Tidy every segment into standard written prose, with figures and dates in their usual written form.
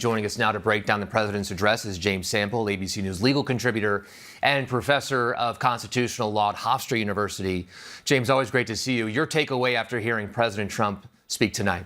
Joining us now to break down the president's address is James Sample, ABC News legal contributor and professor of constitutional law at Hofstra University. James, always great to see you. Your takeaway after hearing President Trump speak tonight.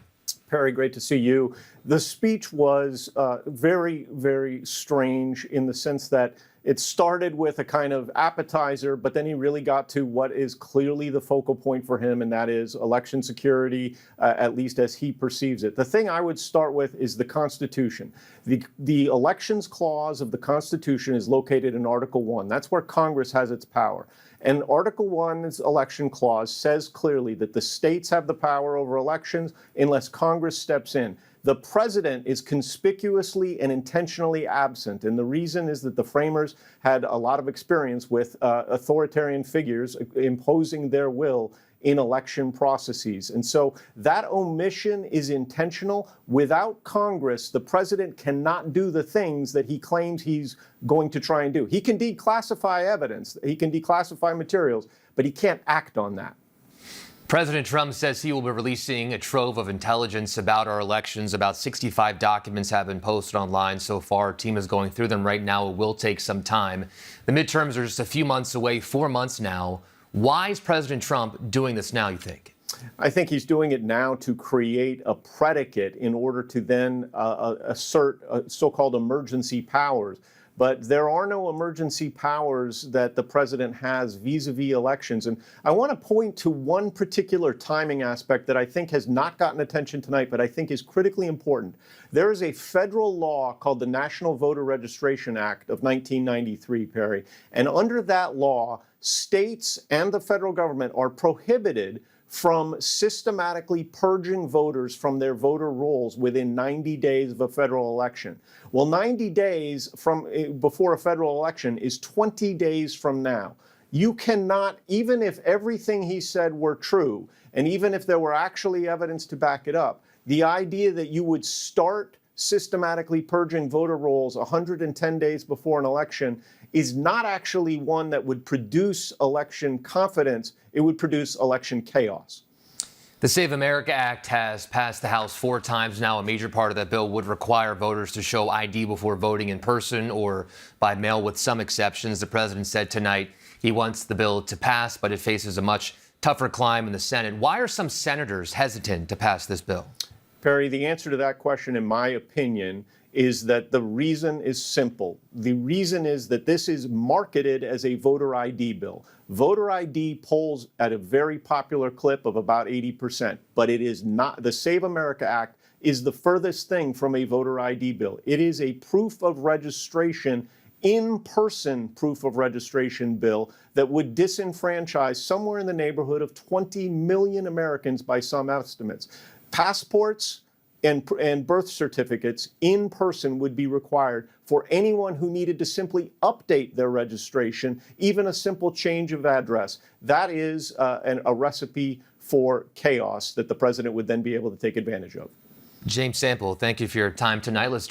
Perry, great to see you. The speech was very, very strange in the sense that it started with a kind of appetizer, but then he really got to what is clearly the focal point for him, and that is election security, at least as he perceives it. The thing I would start with is the Constitution. The elections clause of the Constitution is located in Article 1. That's where Congress has its power. And Article 1's election clause says clearly that the states have the power over elections unless Congress steps in. The president is conspicuously and intentionally absent, and the reason is that the framers had a lot of experience with authoritarian figures imposing their will in election processes. And so that omission is intentional. Without Congress, the president cannot do the things that he claims he's going to try and do. He can declassify evidence, he can declassify materials, but he can't act on that. President Trump says he will be releasing a trove of intelligence about our elections. About 65 documents have been posted online so far. Our team is going through them right now. It will take some time. The midterms are just a few months away, 4 months now. Why is President Trump doing this now, you think? I think he's doing it now to create a predicate in order to then assert so-called emergency powers. But there are no emergency powers that the president has vis-a-vis elections. And I want to point to one particular timing aspect that I think has not gotten attention tonight, but I think is critically important. There is a federal law called the National Voter Registration Act of 1993, Perry. And under that law, states and the federal government are prohibited from systematically purging voters from their voter rolls within 90 days of a federal election. Well, 90 days from before a federal election is 20 days from now. You cannot, even if everything he said were true, and even if there were actually evidence to back it up, the idea that you would start systematically purging voter rolls 110 days before an election is not actually one that would produce election confidence. It would produce election chaos. The Save America Act has passed the House 4 times now. A major part of that bill would require voters to show ID before voting in person or by mail, with some exceptions. The president said tonight he wants the bill to pass, but it faces a much tougher climb in the Senate. Why are some senators hesitant to pass this bill? Perry, the answer to that question, in my opinion, is that the reason is simple. The reason is that this is marketed as a voter ID bill. Voter ID polls at a very popular clip of about 80%, but it is not. The Save America Act is the furthest thing from a voter ID bill. It is a proof of registration, in-person proof of registration bill that would disenfranchise somewhere in the neighborhood of 20 million Americans by some estimates. Passports and birth certificates in person would be required for anyone who needed to simply update their registration, even a simple change of address. That is a recipe for chaos that the president would then be able to take advantage of. James Sample, thank you for your time tonight. Let's